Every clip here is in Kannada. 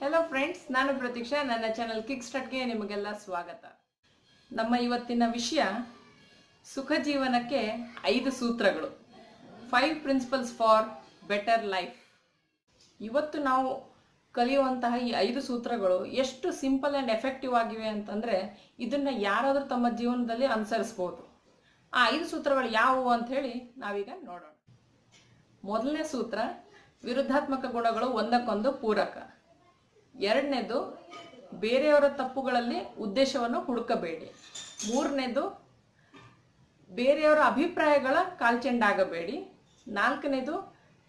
ಹೆಲೋ ಫ್ರೆಂಡ್ಸ್, ನಾನು ಪ್ರತೀಕ್ಷಾ. ನನ್ನ ಚಾನಲ್ ಕಿಕ್ ಸ್ಟಾರ್ಟ್ಗೆ ನಿಮಗೆಲ್ಲ ಸ್ವಾಗತ. ನಮ್ಮ ಇವತ್ತಿನ ವಿಷಯ ಸುಖ ಜೀವನಕ್ಕೆ 5 ಸೂತ್ರಗಳು, 5 ಪ್ರಿನ್ಸಿಪಲ್ಸ್ ಫಾರ್ ಬೆಟರ್ ಲೈಫ್. ಇವತ್ತು ನಾವು ಕಲಿಯುವಂತಹ ಈ 5 ಸೂತ್ರಗಳು ಎಷ್ಟು ಸಿಂಪಲ್ ಆ್ಯಂಡ್ ಎಫೆಕ್ಟಿವ್ ಆಗಿವೆ ಅಂತಂದರೆ ಇದನ್ನು ಯಾರಾದರೂ ತಮ್ಮ ಜೀವನದಲ್ಲಿ ಅನುಸರಿಸ್ಬೋದು. ಆ 5 ಸೂತ್ರಗಳು ಯಾವುವು ಅಂಥೇಳಿ ನಾವೀಗ ನೋಡೋಣ. ಮೊದಲನೇ ಸೂತ್ರ, ವಿರುದ್ಧಾತ್ಮಕ ಗುಣಗಳು ಒಂದಕ್ಕೊಂದು ಪೂರಕ. ಎರಡನೇದು, ಬೇರೆಯವರ ತಪ್ಪುಗಳಲ್ಲಿ ಉದ್ದೇಶವನ್ನು ಹುಡುಕಬೇಡಿ. ಮೂರನೇದು, ಬೇರೆಯವರ ಅಭಿಪ್ರಾಯಗಳ ಕಾಲ್ಚೆಂಡಾಗಬೇಡಿ. ನಾಲ್ಕನೇದು,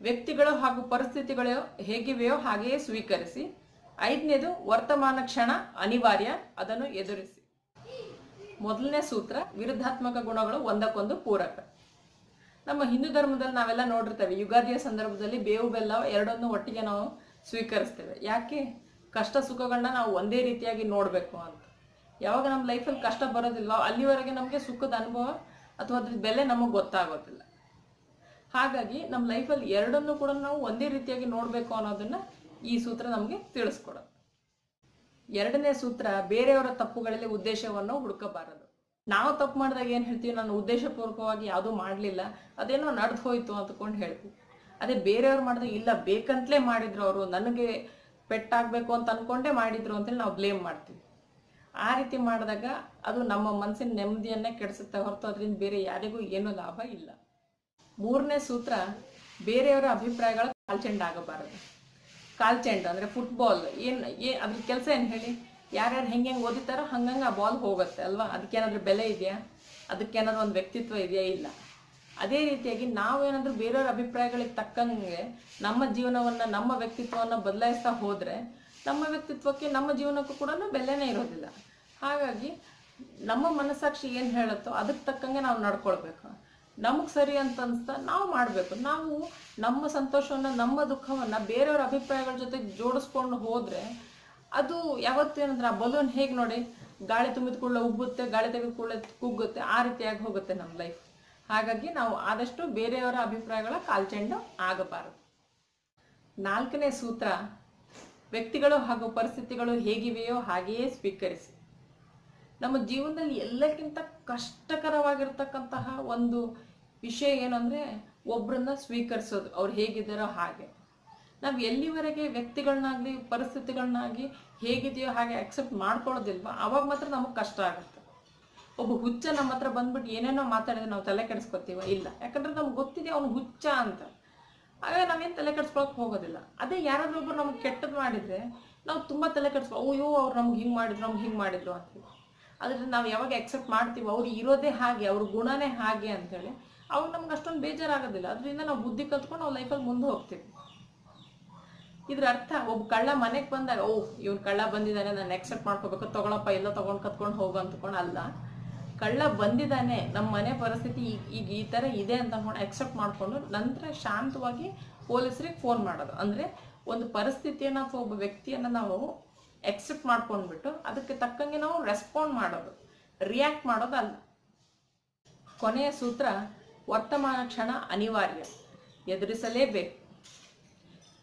ವ್ಯಕ್ತಿಗಳು ಹಾಗೂ ಪರಿಸ್ಥಿತಿಗಳು ಹೇಗಿವೆಯೋ ಹಾಗೆಯೇ ಸ್ವೀಕರಿಸಿ. ಐದನೇದು, ವರ್ತಮಾನ ಕ್ಷಣ ಅನಿವಾರ್ಯ, ಅದನ್ನು ಎದುರಿಸಿ. ಮೊದಲನೇ ಸೂತ್ರ, ವಿರುದ್ಧಾತ್ಮಕ ಗುಣಗಳು ಒಂದಕ್ಕೊಂದು ಪೂರಕ. ನಮ್ಮ ಹಿಂದೂ ಧರ್ಮದಲ್ಲಿ ನಾವೆಲ್ಲ ನೋಡಿರ್ತೇವೆ, ಯುಗಾದಿಯ ಸಂದರ್ಭದಲ್ಲಿ ಬೇವು ಬೆಲ್ಲ ಎರಡನ್ನೂ ಒಟ್ಟಿಗೆ ನಾವು ಸ್ವೀಕರಿಸ್ತೇವೆ. ಯಾಕೆ? ಕಷ್ಟ ಸುಖಗಳನ್ನ ನಾವು ಒಂದೇ ರೀತಿಯಾಗಿ ನೋಡಬೇಕು ಅಂತ. ಯಾವಾಗ ನಮ್ಮ ಲೈಫಲ್ಲಿ ಕಷ್ಟ ಬರೋದಿಲ್ವೋ ಅಲ್ಲಿವರೆಗೆ ನಮಗೆ ಸುಖದ ಅನುಭವ ಅಥವಾ ಅದ್ರ ಬೆಲೆ ನಮಗೆ ಗೊತ್ತಾಗೋದಿಲ್ಲ. ಹಾಗಾಗಿ ನಮ್ಮ ಲೈಫಲ್ಲಿ ಎರಡನ್ನೂ ಕೂಡ ನಾವು ಒಂದೇ ರೀತಿಯಾಗಿ ನೋಡಬೇಕು ಅನ್ನೋದನ್ನ ಈ ಸೂತ್ರ ನಮಗೆ ತಿಳಿಸ್ಕೊಡೋದು. ಎರಡನೇ ಸೂತ್ರ, ಬೇರೆಯವರ ತಪ್ಪುಗಳಲ್ಲಿ ಉದ್ದೇಶವನ್ನು ಹುಡುಕಬಾರದು. ನಾವು ತಪ್ಪು ಮಾಡಿದಾಗ ಏನು ಹೇಳ್ತೀವಿ? ನಾನು ಉದ್ದೇಶಪೂರ್ವಕವಾಗಿ ಯಾವುದೂ ಮಾಡಲಿಲ್ಲ, ಅದೇನೋ ನಡೆದು ಹೋಯ್ತು ಅಂದ್ಕೊಂಡು ಹೇಳ್ತೀವಿ. ಅದೇ ಬೇರೆಯವ್ರು ಮಾಡಿದಾಗ ಇಲ್ಲ, ಬೇಕಂತಲೇ ಮಾಡಿದ್ರು, ಅವರು ನನಗೆ ಪೆಟ್ಟಾಗಬೇಕು ಅಂತ ಅಂದ್ಕೊಂಡೇ ಮಾಡಿದ್ರು ಅಂತೇಳಿ ನಾವು ಬ್ಲೇಮ್ ಮಾಡ್ತೀವಿ. ಆ ರೀತಿ ಮಾಡಿದಾಗ ಅದು ನಮ್ಮ ಮನಸ್ಸಿನ ನೆಮ್ಮದಿಯನ್ನೇ ಕೆಡಿಸುತ್ತೆ ಹೊರತು ಅದರಿಂದ ಬೇರೆ ಯಾರಿಗೂ ಏನೂ ಲಾಭ ಇಲ್ಲ. ಮೂರನೇ ಸೂತ್ರ, ಬೇರೆಯವರ ಅಭಿಪ್ರಾಯಗಳ ಕಾಲ್ಚೆಂಡಾಗಬಾರದು. ಕಾಲ್ಚೆಂಡು ಅಂದರೆ ಫುಟ್ಬಾಲ್, ಅದ್ರ ಕೆಲಸ ಏನು ಹೇಳಿ? ಯಾರ್ಯಾರು ಹೆಂಗೆ ಓದಿತಾರೋ ಹಂಗಂಗೆ ಆ ಬಾಲ್ ಹೋಗುತ್ತೆ ಅಲ್ವಾ? ಅದಕ್ಕೇನಾದ್ರೂ ಬೆಲೆ ಇದೆಯಾ? ಅದಕ್ಕೇನಾದ್ರೂ ಒಂದು ವ್ಯಕ್ತಿತ್ವ ಇದೆಯಾ? ಇಲ್ಲ. ಅದೇ ರೀತಿಯಾಗಿ ನಾವೇನಾದ್ರೂ ಬೇರೆಯವ್ರ ಅಭಿಪ್ರಾಯಗಳಿಗೆ ತಕ್ಕಂಗೆ ನಮ್ಮ ಜೀವನವನ್ನು, ನಮ್ಮ ವ್ಯಕ್ತಿತ್ವವನ್ನು ಬದಲಾಯಿಸ್ತಾ ಹೋದರೆ ನಮ್ಮ ವ್ಯಕ್ತಿತ್ವಕ್ಕೆ, ನಮ್ಮ ಜೀವನಕ್ಕೂ ಕೂಡ ಬೆಲೆನೇ ಇರೋದಿಲ್ಲ. ಹಾಗಾಗಿ ನಮ್ಮ ಮನಸ್ಸಾಕ್ಷಿ ಏನು ಹೇಳುತ್ತೋ ಅದಕ್ಕೆ ತಕ್ಕಂಗೆ ನಾವು ನಡ್ಕೊಳ್ಬೇಕು. ನಮಗೆ ಸರಿ ಅಂತ ಅನಿಸ್ತಾ ನಾವು ಮಾಡಬೇಕು. ನಾವು ನಮ್ಮ ಸಂತೋಷವನ್ನು, ನಮ್ಮ ದುಃಖವನ್ನು ಬೇರೆಯವ್ರ ಅಭಿಪ್ರಾಯಗಳ ಜೊತೆ ಜೋಡಿಸ್ಕೊಂಡು ಹೋದರೆ ಅದು ಯಾವತ್ತೂ ಏನಂದ್ರೆ, ಆ ಬಲೂನ್ ಹೇಗೆ ನೋಡಿ, ಗಾಳಿ ತುಂಬಿದ ಕೂಡಲೇ ಉಬ್ಬುತ್ತೆ, ಗಾಳಿ ತೆಗೆದ ಕೂಡಲೇ ಕುಗ್ಗುತ್ತೆ, ಆ ರೀತಿಯಾಗಿ ಹೋಗುತ್ತೆ ನಮ್ಮ ಲೈಫ್. ಹಾಗಾಗಿ ನಾವು ಆದಷ್ಟು ಬೇರೆಯವರ ಅಭಿಪ್ರಾಯಗಳ ಕಾಲ್ಚೆಂಡು ಆಗಬಾರದು. ನಾಲ್ಕನೇ ಸೂತ್ರ, ವ್ಯಕ್ತಿಗಳು ಹಾಗೂ ಪರಿಸ್ಥಿತಿಗಳು ಹೇಗಿವೆಯೋ ಹಾಗೆಯೇ ಸ್ವೀಕರಿಸಿ. ನಮ್ಮ ಜೀವನದಲ್ಲಿ ಎಲ್ಲಕ್ಕಿಂತ ಕಷ್ಟಕರವಾಗಿರ್ತಕ್ಕಂತಹ ಒಂದು ವಿಷಯ ಏನಂದರೆ, ಒಬ್ಬರನ್ನ ಸ್ವೀಕರಿಸೋದು, ಅವ್ರು ಹೇಗಿದ್ದಾರೋ ಹಾಗೆ. ನಾವು ಎಲ್ಲಿವರೆಗೆ ವ್ಯಕ್ತಿಗಳನ್ನಾಗಲಿ ಪರಿಸ್ಥಿತಿಗಳನ್ನಾಗಿ ಹೇಗಿದೆಯೋ ಹಾಗೆ ಅಕ್ಸೆಪ್ಟ್ ಮಾಡ್ಕೊಳ್ಳೋದಿಲ್ವ, ಅವಾಗ ಮಾತ್ರ ನಮಗೆ ಕಷ್ಟ ಆಗುತ್ತೆ. ಒಬ್ಬ ಹುಚ್ಚ ನಮ್ಮ ಹತ್ರ ಬಂದ್ಬಿಟ್ಟು ಏನೇನೋ ಮಾತಾಡಿದ್ರೆ ನಾವು ತಲೆ ಕೆಡಿಸ್ಕೊತೀವ? ಇಲ್ಲ. ಯಾಕಂದ್ರೆ ನಮ್ಗೆ ಗೊತ್ತಿದೆ ಅವನು ಹುಚ್ಚ ಅಂತ. ಆಗ ನಾವೇನು ತಲೆ ಕೆಡಿಸ್ಕೊಳಕ್ಕೆ ಹೋಗೋದಿಲ್ಲ. ಅದೇ ಯಾರಾದ್ರೂ ಒಬ್ಬರು ನಮ್ಗೆ ಕೆಟ್ಟದ್ದು ಮಾಡಿದರೆ ನಾವು ತುಂಬ ತಲೆ ಕೆಡಿಸ್ಕೊ, ಅಯ್ಯೋ ಅವ್ರು ನಮ್ಗೆ ಹಿಂಗೆ ಮಾಡಿದ್ರು ಅಂತೀವಿ. ಅದರಿಂದ ನಾವು ಯಾವಾಗ ಅಕ್ಸೆಪ್ಟ್ ಮಾಡ್ತೀವಿ ಅವ್ರು ಇರೋದೇ ಹಾಗೆ, ಅವ್ರ ಗುಣನೇ ಹಾಗೆ ಅಂಥೇಳಿ, ಅವಾಗ ನಮ್ಗೆ ಅಷ್ಟೊಂದು ಬೇಜಾರಾಗೋದಿಲ್ಲ. ಅದರಿಂದ ನಾವು ಬುದ್ಧಿ ಕಲ್ತ್ಕೊಂಡು ನಾವು ಲೈಫಲ್ಲಿ ಮುಂದೆ ಹೋಗ್ತೀವಿ. ಇದ್ರ ಅರ್ಥ, ಒಬ್ಬ ಕಳ್ಳ ಮನೆಗೆ ಬಂದಾಗ ಇವ್ನು ಕಳ್ಳ ಬಂದಿದ್ದಾನೆ, ನಾನು ಅಕ್ಸೆಪ್ಟ್ ಮಾಡ್ಕೋಬೇಕು, ತಗೊಳಪ್ಪ ಎಲ್ಲ ತೊಗೊಂಡು ಕತ್ಕೊಂಡು ಹೋಗು ಅಂದ್ಕೊಂಡು ಅಲ್ಲ. ಕಳ್ಳ ಬಂದಿದ್ದಾನೆ, ನಮ್ಮ ಮನೆ ಪರಿಸ್ಥಿತಿ ಈಗ ಈ ಥರ ಇದೆ ಅಂತ ಅಂದ್ಕೊಂಡು ಅಕ್ಸೆಪ್ಟ್ ಮಾಡಿಕೊಂಡು ನಂತರ ಶಾಂತವಾಗಿ ಪೊಲೀಸರಿಗೆ ಫೋನ್ ಮಾಡೋದು. ಅಂದರೆ ಒಂದು ಪರಿಸ್ಥಿತಿಯನ್ನು ಅಥವಾ ಒಬ್ಬ ವ್ಯಕ್ತಿಯನ್ನು ನಾವು ಅಕ್ಸೆಪ್ಟ್ ಮಾಡ್ಕೊಂಡ್ಬಿಟ್ಟು ಅದಕ್ಕೆ ತಕ್ಕಂಗೆ ನಾವು ರೆಸ್ಪಾಂಡ್ ಮಾಡೋದು, ರಿಯಾಕ್ಟ್ ಮಾಡೋದು ಅಲ್ಲ. ಕೊನೆಯ ಸೂತ್ರ, ವರ್ತಮಾನ ಕ್ಷಣ ಅನಿವಾರ್ಯ, ಎದುರಿಸಲೇಬೇಕು.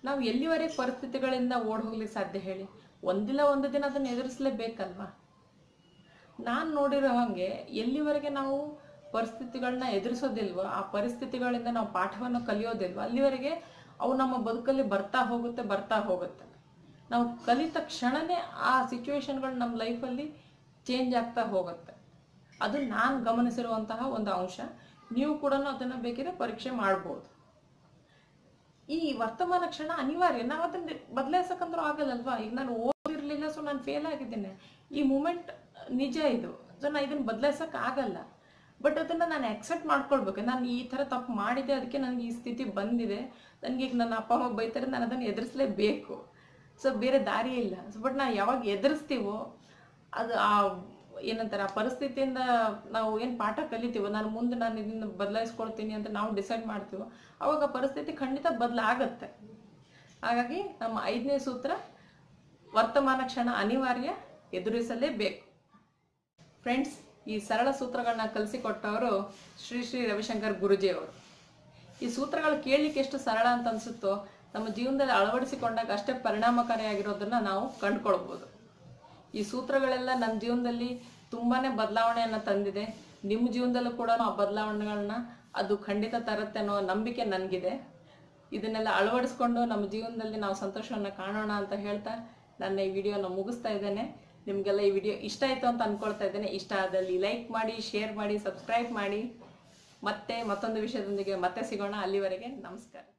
ನಾವು ಎಲ್ಲಿವರೆಗೆ ಪರಿಸ್ಥಿತಿಗಳಿಂದ ಓಡ್ ಹೋಗ್ಲಿಕ್ಕೆ ಸಾಧ್ಯ ಹೇಳಿ? ಒಂದಿಲ್ಲ ಒಂದು ದಿನ ಅದನ್ನು ಎದುರಿಸಲೇಬೇಕಲ್ವಾ? ನಾನು ನೋಡಿರೋ ಹಾಗೆ ಎಲ್ಲಿವರೆಗೆ ನಾವು ಪರಿಸ್ಥಿತಿಗಳನ್ನ ಎದುರಿಸೋದಿಲ್ವೋ, ಆ ಪರಿಸ್ಥಿತಿಗಳಿಂದ ನಾವು ಪಾಠವನ್ನು ಕಲಿಯೋದಿಲ್ವೋ, ಅಲ್ಲಿವರೆಗೆ ಅವು ನಮ್ಮ ಬದುಕಲ್ಲಿ ಬರ್ತಾ ಹೋಗುತ್ತೆ. ನಾವು ಕಲಿತ ಕ್ಷಣನೇ ಆ ಸಿಚುವೇಶನ್ಗಳು ನಮ್ಮ ಲೈಫಲ್ಲಿ ಚೇಂಜ್ ಆಗ್ತಾ ಹೋಗುತ್ತೆ. ಅದು ನಾನು ಗಮನಿಸಿರುವಂತಹ ಒಂದು ಅಂಶ. ನೀವು ಕೂಡ ಅದನ್ನು ಬೇಕಿದ್ರೆ ಪರೀಕ್ಷೆ ಮಾಡ್ಬೋದು. ಈ ವರ್ತಮಾನ ಕ್ಷಣ ಅನಿವಾರ್ಯ, ನಾವು ಅದನ್ನು ಬದಲಾಯಿಸಕ್ಕಂದ್ರೂ ಆಗಲ್ಲಲ್ವಾ? ಈಗ ನಾನು ಓದಿರಲಿಲ್ಲ, ಸೊ ನಾನು ಫೇಲ್ ಆಗಿದ್ದೇನೆ, ಈ ಮೂಮೆಂಟ್ ನಿಜ ಇದು. ಸೊ ನಾನು ಇದನ್ನು ಬದಲಾಯಿಸಕ್ಕೆ ಆಗಲ್ಲ. ಬಟ್ ಅದನ್ನು ನಾನು ಆಕ್ಸೆಪ್ಟ್ ಮಾಡ್ಕೊಳ್ಬೇಕು. ನಾನು ಈ ಥರ ತಪ್ಪು ಮಾಡಿದೆ, ಅದಕ್ಕೆ ನನಗೆ ಈ ಸ್ಥಿತಿ ಬಂದಿದೆ, ನನಗೆ ಈಗ ನನ್ನ ಅಪ್ಪ ಅಮ್ಮ ಬೈತಾರೆ, ನಾನು ಅದನ್ನು ಎದುರಿಸಲೇಬೇಕು. ಸೊ ಬೇರೆ ದಾರಿ ಇಲ್ಲ. ಸೊ ಬಟ್ ನಾವು ಯಾವಾಗ ಎದುರಿಸ್ತೀವೋ ಅದು ಏನಂತಾರೆ, ಆ ಪರಿಸ್ಥಿತಿಯಿಂದ ನಾವು ಏನು ಪಾಠ ಕಲಿತೀವೋ, ನಾನು ಇದನ್ನು ಬದಲಾಯಿಸ್ಕೊಳ್ತೀನಿ ಅಂತ ನಾವು ಡಿಸೈಡ್ ಮಾಡ್ತೀವೋ, ಅವಾಗ ಪರಿಸ್ಥಿತಿ ಖಂಡಿತ ಬದಲಾಗತ್ತೆ. ಹಾಗಾಗಿ ನಮ್ಮ 5ನೇ ಸೂತ್ರ, ವರ್ತಮಾನ ಕ್ಷಣ ಅನಿವಾರ್ಯ, ಎದುರಿಸಲೇಬೇಕು. ಫ್ರೆಂಡ್ಸ್, ಈ ಸರಳ ಸೂತ್ರಗಳನ್ನ ಕಲಿಸಿಕೊಟ್ಟವರು ಶ್ರೀ ರವಿಶಂಕರ್ ಗುರುಜಿಯವರು. ಈ ಸೂತ್ರಗಳು ಕೇಳಲಿಕ್ಕೆ ಎಷ್ಟು ಸರಳ ಅಂತ ಅನಿಸುತ್ತೋ ನಮ್ಮ ಜೀವನದಲ್ಲಿ ಅಳವಡಿಸಿಕೊಂಡಾಗ ಅಷ್ಟೇ ಪರಿಣಾಮಕಾರಿಯಾಗಿರೋದನ್ನ ನಾವು ಕಂಡುಕೊಳ್ಬೋದು. ಈ ಸೂತ್ರಗಳೆಲ್ಲ ನನ್ನ ಜೀವನದಲ್ಲಿ ತುಂಬಾನೇ ಬದಲಾವಣೆಯನ್ನು ತಂದಿದೆ. ನಿಮ್ಮ ಜೀವನದಲ್ಲೂ ಕೂಡ ಆ ಬದಲಾವಣೆಗಳನ್ನ ಅದು ಖಂಡಿತ ತರುತ್ತೆ ಅನ್ನೋ ನಂಬಿಕೆ ನನಗಿದೆ. ಇದನ್ನೆಲ್ಲ ಅಳವಡಿಸ್ಕೊಂಡು ನಮ್ಮ ಜೀವನದಲ್ಲಿ ನಾವು ಸಂತೋಷವನ್ನು ಕಾಣೋಣ ಅಂತ ಹೇಳ್ತಾ ನನ್ನ ಈ ವಿಡಿಯೋನ ಮುಗಿಸ್ತಾ ಇದ್ದೇನೆ. ನಿಮಗೆಲ್ಲ ಈ ವಿಡಿಯೋ ಇಷ್ಟ ಆಯಿತು ಅಂತ ಅಂದ್ಕೊಳ್ತಾ ಇದ್ದೇನೆ. ಇಷ್ಟ ಆದಲ್ಲಿ ಲೈಕ್ ಮಾಡಿ, ಶೇರ್ ಮಾಡಿ, ಸಬ್ಸ್ಕ್ರೈಬ್ ಮಾಡಿ. ಮತ್ತೆ ಮತ್ತೊಂದು ವಿಷಯದೊಂದಿಗೆ ಮತ್ತೆ ಸಿಗೋಣ. ಅಲ್ಲಿವರೆಗೆ ನಮಸ್ಕಾರ.